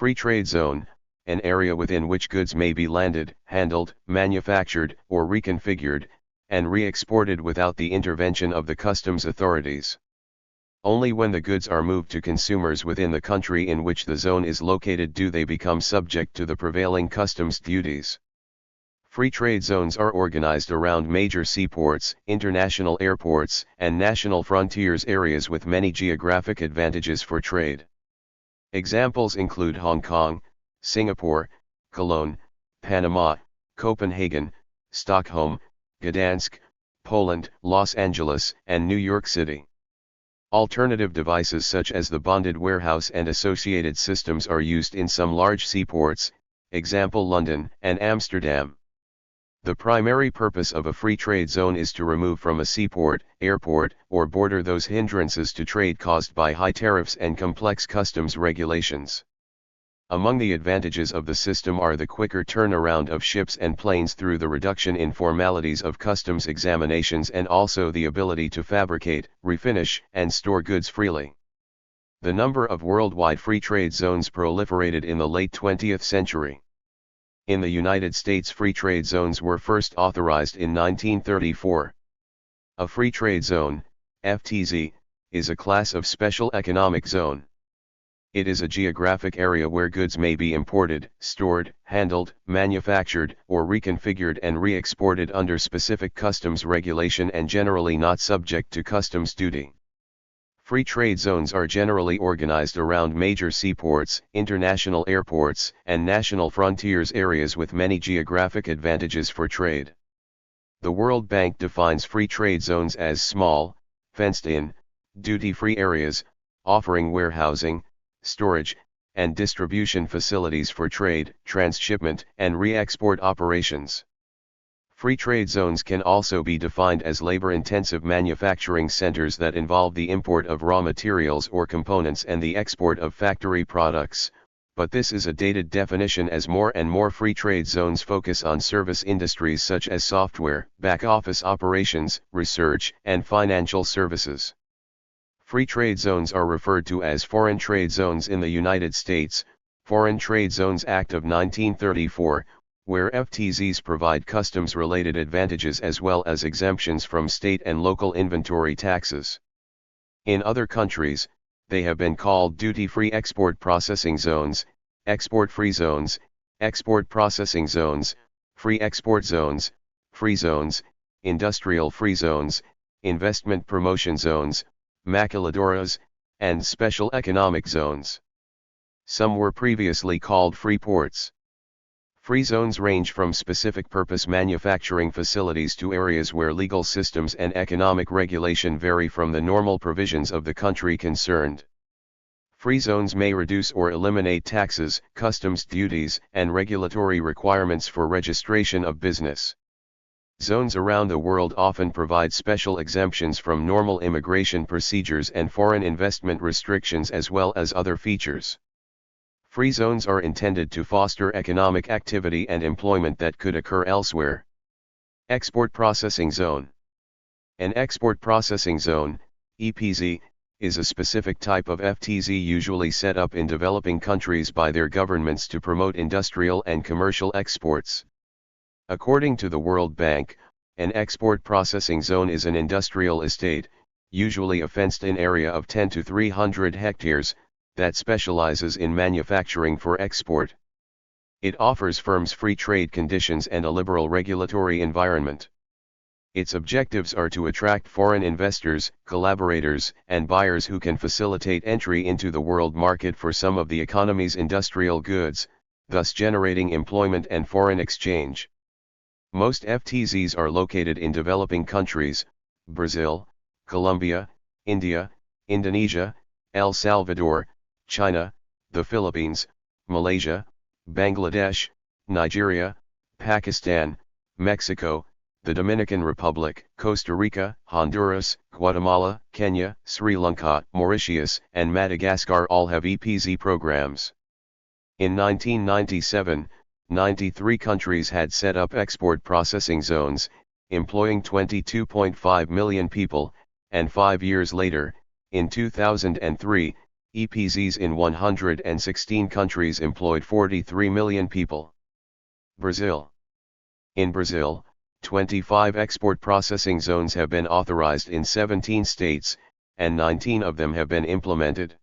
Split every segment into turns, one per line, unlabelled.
Free trade zone, an area within which goods may be landed, handled, manufactured, or reconfigured, and re-exported without the intervention of the customs authorities. Only when the goods are moved to consumers within the country in which the zone is located do they become subject to the prevailing customs duties. Free trade zones are organized around major seaports, international airports, and national frontiers areas with many geographic advantages for trade. Examples include Hong Kong, Singapore, Cologne, Panama, Copenhagen, Stockholm, Gdansk, Poland, Los Angeles, and New York City. Alternative devices such as the bonded warehouse and associated systems are used in some large seaports, example London and Amsterdam. The primary purpose of a free trade zone is to remove from a seaport, airport, or border those hindrances to trade caused by high tariffs and complex customs regulations. Among the advantages of the system are the quicker turnaround of ships and planes through the reduction in formalities of customs examinations and also the ability to fabricate, refinish, and store goods freely. The number of worldwide free trade zones proliferated in the late 20th century. In the United States, free trade zones were first authorized in 1934. A free trade zone, FTZ, is a class of special economic zone. It is a geographic area where goods may be imported, stored, handled, manufactured, or reconfigured and re-exported under specific customs regulation and generally not subject to customs duty. Free trade zones are generally organized around major seaports, international airports, and national frontiers areas with many geographic advantages for trade. The World Bank defines free trade zones as small, fenced-in, duty-free areas, offering warehousing, storage, and distribution facilities for trade, transshipment, and re-export operations. Free trade zones can also be defined as labor-intensive manufacturing centers that involve the import of raw materials or components and the export of factory products, but this is a dated definition as more and more free trade zones focus on service industries such as software, back-office operations, research, and financial services. Free trade zones are referred to as foreign trade zones in the United States, Foreign Trade Zones Act of 1934, where FTZs provide customs-related advantages as well as exemptions from state and local inventory taxes. In other countries, they have been called duty-free export processing zones, export-free zones, export processing zones, free export zones, free zones, industrial free zones, investment promotion zones, maquiladoras, and special economic zones. Some were previously called free ports. Free zones range from specific purpose manufacturing facilities to areas where legal systems and economic regulation vary from the normal provisions of the country concerned. Free zones may reduce or eliminate taxes, customs duties, and regulatory requirements for registration of business. Zones around the world often provide special exemptions from normal immigration procedures and foreign investment restrictions as well as other features. Free zones are intended to foster economic activity and employment that could occur elsewhere. Export Processing Zone. An Export Processing Zone, EPZ, is a specific type of FTZ usually set up in developing countries by their governments to promote industrial and commercial exports. According to the World Bank, an export processing zone is an industrial estate, usually a fenced-in area of 10 to 300 hectares, that specializes in manufacturing for export. It offers firms free trade conditions and a liberal regulatory environment. Its objectives are to attract foreign investors, collaborators, and buyers who can facilitate entry into the world market for some of the economy's industrial goods, thus generating employment and foreign exchange. Most FTZs are located in developing countries: Brazil, Colombia, India, Indonesia, El Salvador, China, the Philippines, Malaysia, Bangladesh, Nigeria, Pakistan, Mexico, the Dominican Republic, Costa Rica, Honduras, Guatemala, Kenya, Sri Lanka, Mauritius, and Madagascar all have EPZ programs. In 1997, 93 countries had set up export processing zones, employing 22.5 million people, and 5 years later, in 2003, EPZs in 116 countries employed 43 million people. Brazil. In Brazil, 25 export processing zones have been authorized in 17 states, and 19 of them have been implemented.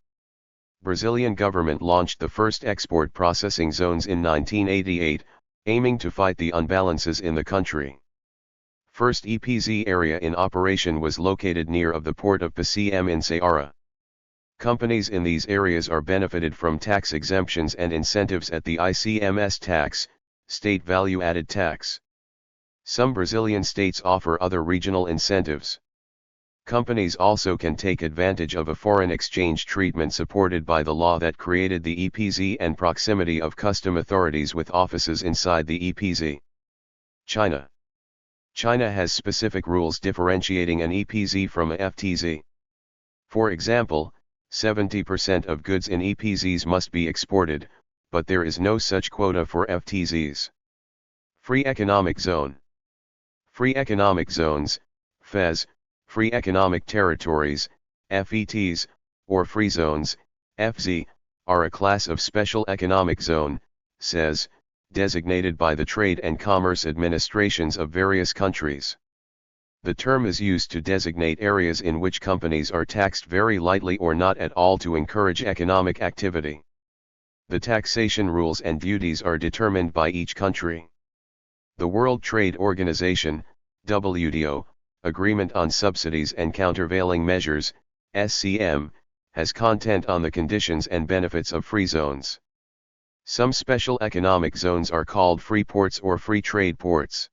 Brazilian government launched the first export processing zones in 1988, aiming to fight the unbalances in the country. First EPZ area in operation was located near of the port of Pacem in Ceará. Companies in these areas are benefited from tax exemptions and incentives at the ICMS tax, state value-added tax. Some Brazilian states offer other regional incentives. Companies also can take advantage of a foreign exchange treatment supported by the law that created the EPZ and proximity of custom authorities with offices inside the EPZ. China. China has specific rules differentiating an EPZ from a FTZ. For example, 70% of goods in EPZs must be exported, but there is no such quota for FTZs. Free Economic Zone. Free Economic Zones, FEZ, Free Economic Territories, FETs, or Free Zones, FZ, are a class of Special Economic Zone, SEZ, designated by the Trade and Commerce Administrations of various countries. The term is used to designate areas in which companies are taxed very lightly or not at all to encourage economic activity. The taxation rules and duties are determined by each country. The World Trade Organization, WTO, Agreement on Subsidies and Countervailing Measures, SCM, has content on the conditions and benefits of free zones. Some special economic zones are called free ports or free trade ports.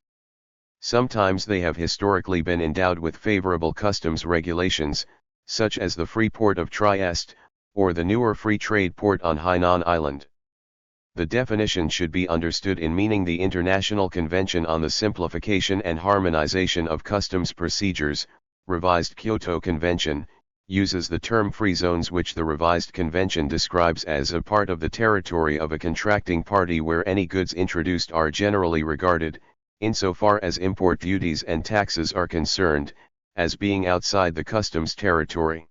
Sometimes they have historically been endowed with favorable customs regulations, such as the Free Port of Trieste, or the newer Free Trade Port on Hainan Island. The definition should be understood in meaning the International Convention on the Simplification and Harmonization of Customs Procedures, revised Kyoto Convention, uses the term free zones, which the revised convention describes as a part of the territory of a contracting party where any goods introduced are generally regarded, insofar as import duties and taxes are concerned, as being outside the customs territory.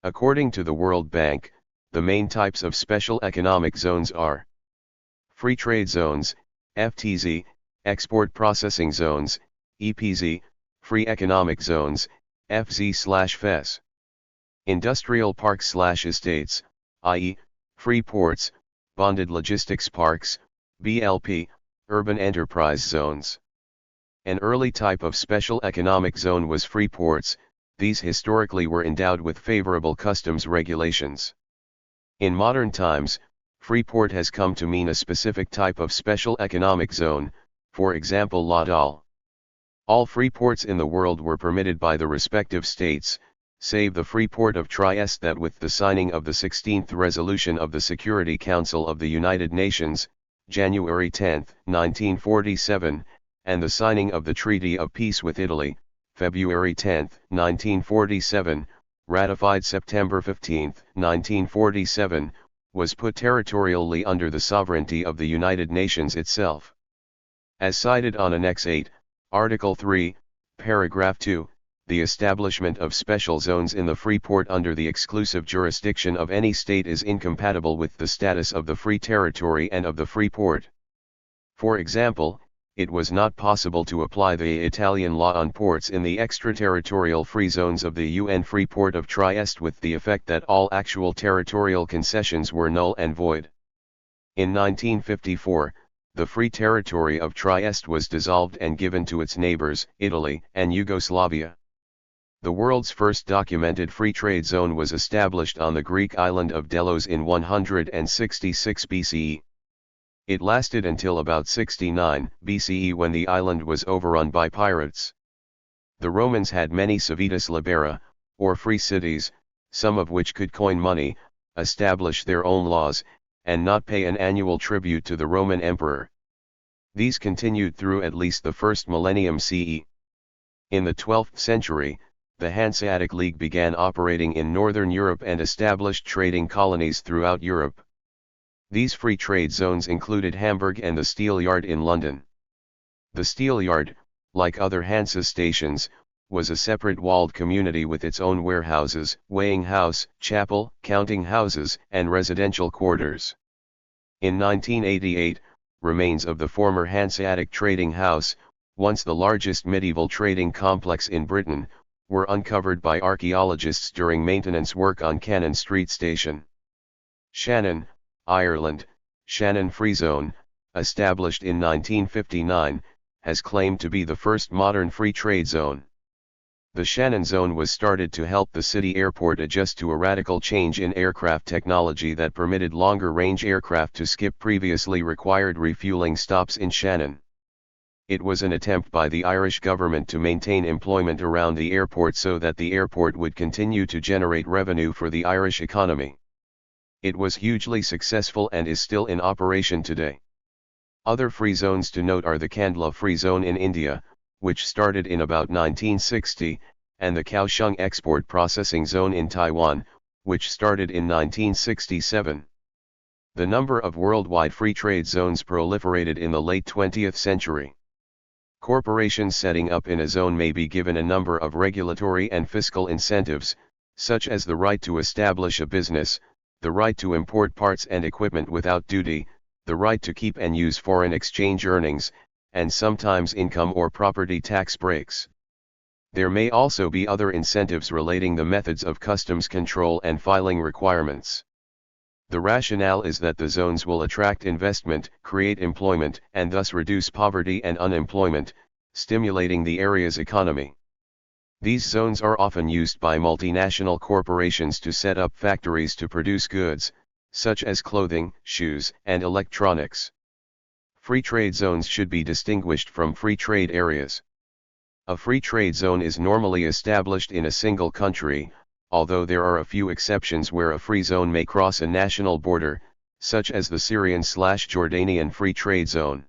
According to the World Bank, the main types of special economic zones are Free Trade Zones, FTZ, Export Processing Zones, EPZ, Free Economic Zones, FZ/FES. Industrial Parks/Estates, i.e., Free Ports, Bonded Logistics Parks, BLP, Urban Enterprise Zones. An early type of special economic zone was free ports. These historically were endowed with favorable customs regulations. In modern times, free port has come to mean a specific type of special economic zone, for example Laudal. All free ports in the world were permitted by the respective states, save the free port of Trieste, that with the signing of the 16th resolution of the Security Council of the United Nations, January 10, 1947, and the signing of the Treaty of Peace with Italy, February 10, 1947, ratified September 15, 1947, was put territorially under the sovereignty of the United Nations itself. As cited on Annex 8, Article 3, Paragraph 2, the establishment of special zones in the free port under the exclusive jurisdiction of any state is incompatible with the status of the free territory and of the free port. For example, it was not possible to apply the Italian law on ports in the extraterritorial free zones of the UN Free Port of Trieste, with the effect that all actual territorial concessions were null and void. In 1954, the Free Territory of Trieste was dissolved and given to its neighbors, Italy and Yugoslavia. The world's first documented free trade zone was established on the Greek island of Delos in 166 BCE. It lasted until about 69 BCE, when the island was overrun by pirates. The Romans had many civitas libera, or free cities, some of which could coin money, establish their own laws, and not pay an annual tribute to the Roman emperor. These continued through at least the first millennium CE. In the 12th century, the Hanseatic League began operating in Northern Europe and established trading colonies throughout Europe. These free trade zones included Hamburg and the Steel Yard in London. The Steel Yard, like other Hansa stations, was a separate walled community with its own warehouses, weighing house, chapel, counting houses, and residential quarters. In 1988, remains of the former Hanseatic Trading House, once the largest medieval trading complex in Britain, were uncovered by archaeologists during maintenance work on Cannon Street Station. Shannon, Ireland, Shannon Free Zone, established in 1959, has claimed to be the first modern free trade zone. The Shannon Zone was started to help the city airport adjust to a radical change in aircraft technology that permitted longer-range aircraft to skip previously required refueling stops in Shannon. It was an attempt by the Irish government to maintain employment around the airport so that the airport would continue to generate revenue for the Irish economy. It was hugely successful and is still in operation today. Other free zones to note are the Kandla Free Zone in India, which started in about 1960, and the Kaohsiung Export Processing Zone in Taiwan, which started in 1967. The number of worldwide free trade zones proliferated in the late 20th century. Corporations setting up in a zone may be given a number of regulatory and fiscal incentives, such as the right to establish a business, the right to import parts and equipment without duty, the right to keep and use foreign exchange earnings, and sometimes income or property tax breaks. There may also be other incentives relating the methods of customs control and filing requirements. The rationale is that the zones will attract investment, create employment, and thus reduce poverty and unemployment, stimulating the area's economy. These zones are often used by multinational corporations to set up factories to produce goods, such as clothing, shoes, and electronics. Free trade zones should be distinguished from free trade areas. A free trade zone is normally established in a single country, although there are a few exceptions where a free zone may cross a national border, such as the Syrian/Jordanian Free Trade Zone.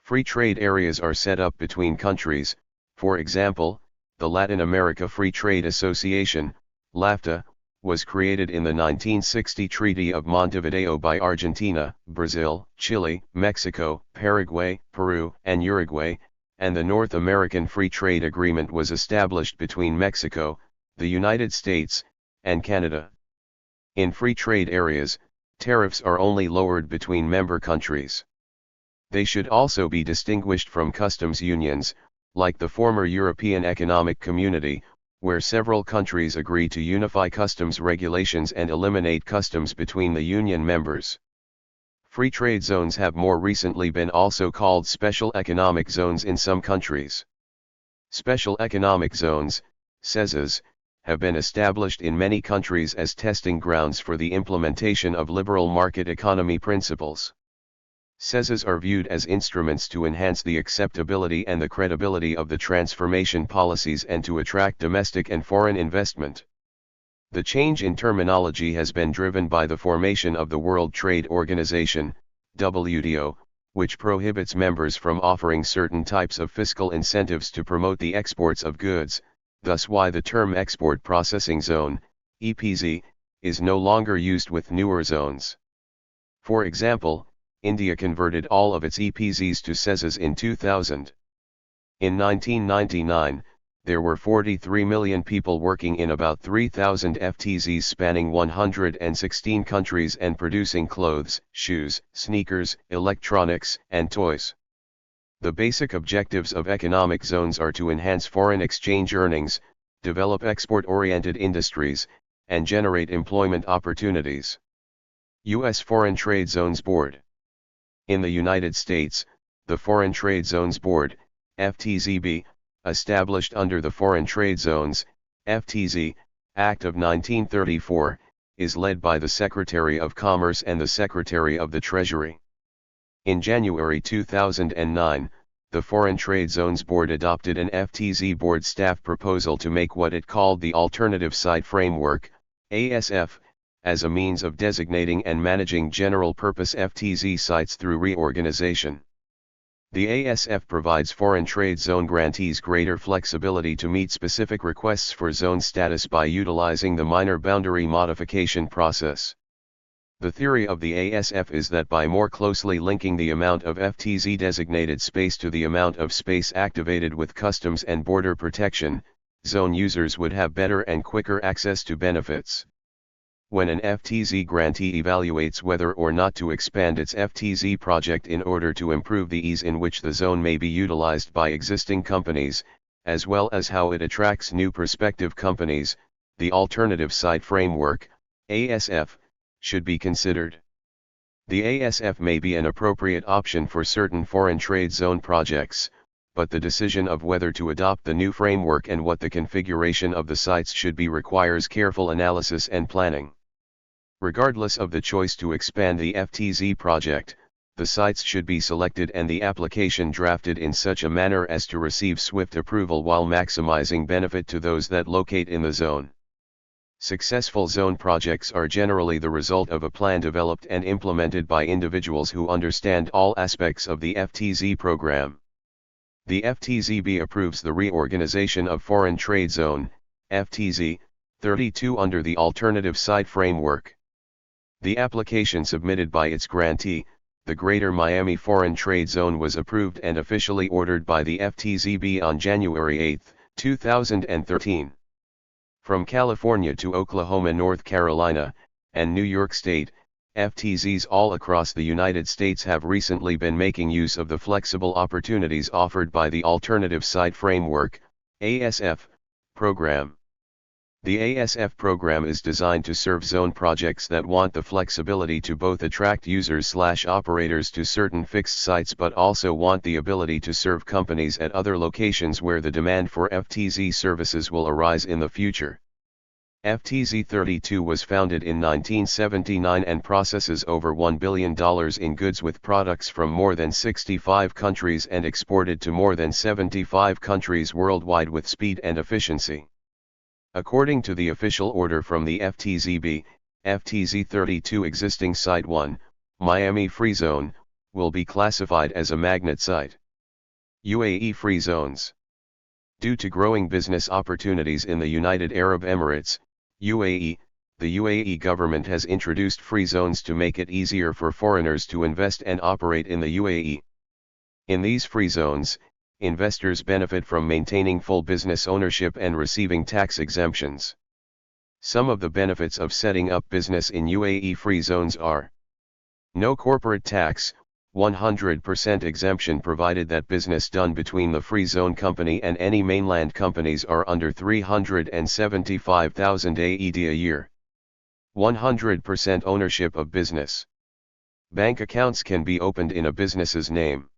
Free trade areas are set up between countries, for example, the Latin America Free Trade Association, LAFTA, was created in the 1960 Treaty of Montevideo by Argentina, Brazil, Chile, Mexico, Paraguay, Peru, and Uruguay, and the North American Free Trade Agreement was established between Mexico, the United States, and Canada. In free trade areas, tariffs are only lowered between member countries. They should also be distinguished from customs unions, like the former European Economic Community, where several countries agree to unify customs regulations and eliminate customs between the union members. Free trade zones have more recently been also called special economic zones in some countries. Special economic zones, SEZs, have been established in many countries as testing grounds for the implementation of liberal market economy principles. SEZs are viewed as instruments to enhance the acceptability and the credibility of the transformation policies and to attract domestic and foreign investment. The change in terminology has been driven by the formation of the World Trade Organization, WTO, which prohibits members from offering certain types of fiscal incentives to promote the exports of goods, thus why the term Export Processing Zone, EPZ, is no longer used with newer zones. For example, India converted all of its EPZs to SEZs in 2000. In 1999, there were 43 million people working in about 3,000 FTZs spanning 116 countries and producing clothes, shoes, sneakers, electronics, and toys. The basic objectives of economic zones are to enhance foreign exchange earnings, develop export-oriented industries, and generate employment opportunities. U.S. Foreign Trade Zones Board. In the United States, the Foreign Trade Zones Board, FTZB, established under the Foreign Trade Zones, FTZ, Act of 1934, is led by the Secretary of Commerce and the Secretary of the Treasury. In January 2009, the Foreign Trade Zones Board adopted an FTZ board staff proposal to make what it called the Alternative Site Framework, ASF, as a means of designating and managing general-purpose FTZ sites through reorganization. The ASF provides foreign trade zone grantees greater flexibility to meet specific requests for zone status by utilizing the minor boundary modification process. The theory of the ASF is that by more closely linking the amount of FTZ designated space to the amount of space activated with customs and border protection, zone users would have better and quicker access to benefits. When an FTZ grantee evaluates whether or not to expand its FTZ project in order to improve the ease in which the zone may be utilized by existing companies, as well as how it attracts new prospective companies, the Alternative Site Framework, ASF, should be considered. The ASF may be an appropriate option for certain foreign trade zone projects, but the decision of whether to adopt the new framework and what the configuration of the sites should be requires careful analysis and planning. Regardless of the choice to expand the FTZ project, the sites should be selected and the application drafted in such a manner as to receive swift approval while maximizing benefit to those that locate in the zone. Successful zone projects are generally the result of a plan developed and implemented by individuals who understand all aspects of the FTZ program. The FTZB approves the reorganization of Foreign Trade Zone, FTZ, 32 under the Alternative Site Framework. The application submitted by its grantee, the Greater Miami Foreign Trade Zone, was approved and officially ordered by the FTZB on January 8, 2013. From California to Oklahoma, North Carolina, and New York State, FTZs all across the United States have recently been making use of the flexible opportunities offered by the Alternative Site Framework, ASF, program. The ASF program is designed to serve zone projects that want the flexibility to both attract users/operators to certain fixed sites but also want the ability to serve companies at other locations where the demand for FTZ services will arise in the future. FTZ 32 was founded in 1979 and processes over $1 billion in goods with products from more than 65 countries and exported to more than 75 countries worldwide with speed and efficiency. According to the official order from the FTZB, FTZ 32 existing Site 1, Miami Free Zone, will be classified as a magnet site. UAE Free Zones. Due to growing business opportunities in the United Arab Emirates, UAE, the UAE government has introduced free zones to make it easier for foreigners to invest and operate in the UAE. In these free zones, investors benefit from maintaining full business ownership and receiving tax exemptions. Some of the benefits of setting up business in UAE free zones are: no corporate tax, 100% exemption provided that business done between the free zone company and any mainland companies are under 375,000 AED a year. 100% ownership of business. Bank accounts can be opened in a business's name.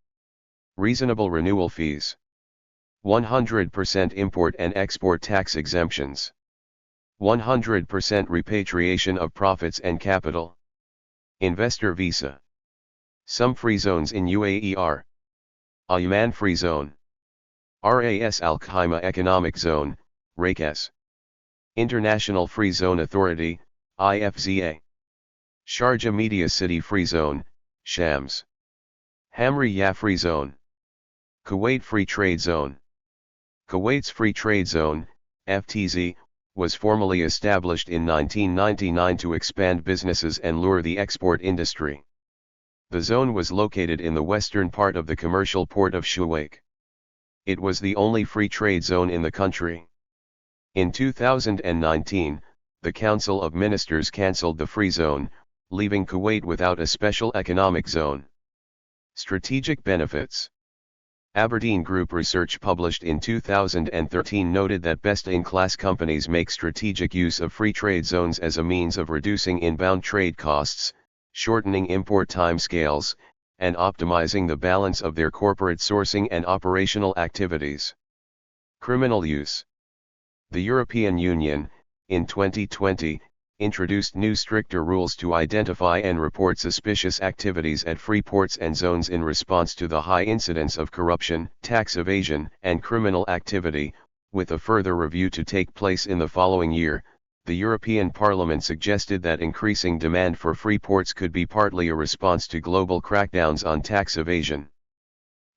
Reasonable renewal fees. 100% import and export tax exemptions. 100% repatriation of profits and capital. Investor visa. Some free zones in UAE are: Oman Free Zone, RAS Al Khaimah Economic Zone, RAKES, International Free Zone Authority, IFZA, Sharjah Media City Free Zone, Shams, Hamriyah Free Zone, Kuwait Free Trade Zone. Kuwait's Free Trade Zone, FTZ, was formally established in 1999 to expand businesses and lure the export industry. The zone was located in the western part of the commercial port of Shuwaik. It was the only free trade zone in the country. In 2019, the Council of Ministers cancelled the free zone, leaving Kuwait without a special economic zone. Strategic benefits. Aberdeen Group research published in 2013 noted that best-in-class companies make strategic use of free trade zones as a means of reducing inbound trade costs, shortening import timescales, and optimizing the balance of their corporate sourcing and operational activities. Criminal use. The European Union, in 2020, introduced new stricter rules to identify and report suspicious activities at free ports and zones in response to the high incidence of corruption, tax evasion, and criminal activity, with a further review to take place in the following year. The European Parliament suggested that increasing demand for free ports could be partly a response to global crackdowns on tax evasion.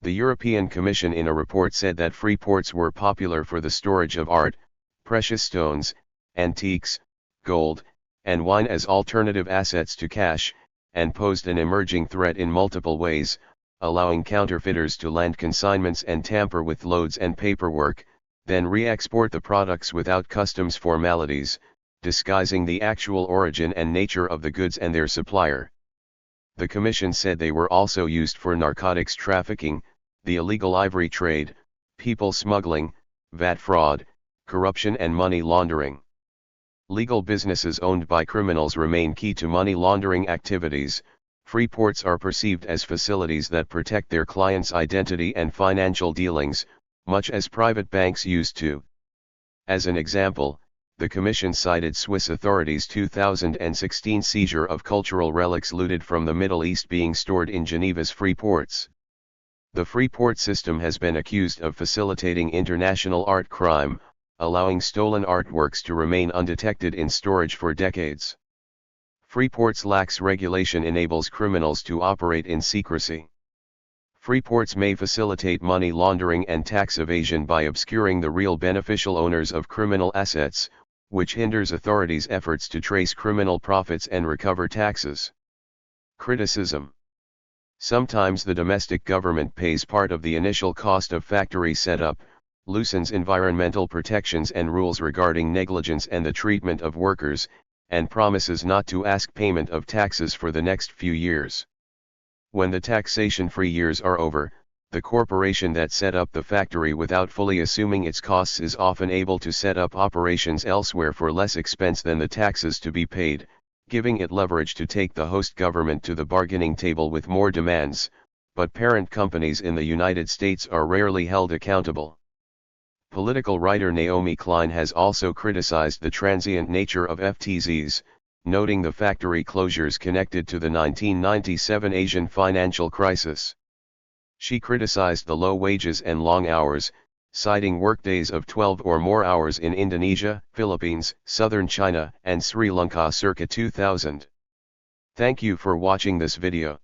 The European Commission in a report said that free ports were popular for the storage of art, precious stones, antiques, gold, and wine as alternative assets to cash, and posed an emerging threat in multiple ways, allowing counterfeiters to land consignments and tamper with loads and paperwork, then re-export the products without customs formalities, disguising the actual origin and nature of the goods and their supplier. The Commission said they were also used for narcotics trafficking, the illegal ivory trade, people smuggling, VAT fraud, corruption and money laundering. Legal businesses owned by criminals remain key to money laundering activities. Free ports are perceived as facilities that protect their clients' identity and financial dealings, much as private banks used to. As an example, the Commission cited Swiss authorities' 2016 seizure of cultural relics looted from the Middle East being stored in Geneva's free ports. The free port system has been accused of facilitating international art crime, allowing stolen artworks to remain undetected in storage for decades. Free ports' lax regulation enables criminals to operate in secrecy. Free ports may facilitate money laundering and tax evasion by obscuring the real beneficial owners of criminal assets, which hinders authorities' efforts to trace criminal profits and recover taxes. Criticism. Sometimes the domestic government pays part of the initial cost of factory setup, loosens environmental protections and rules regarding negligence and the treatment of workers, and promises not to ask payment of taxes for the next few years. When the taxation-free years are over, the corporation that set up the factory without fully assuming its costs is often able to set up operations elsewhere for less expense than the taxes to be paid, giving it leverage to take the host government to the bargaining table with more demands, but parent companies in the United States are rarely held accountable. Political writer Naomi Klein has also criticized the transient nature of FTZs, noting the factory closures connected to the 1997 Asian financial crisis. She criticized the low wages and long hours, citing workdays of 12 or more hours in Indonesia, Philippines, southern China, and Sri Lanka circa 2000. Thank you for watching this video.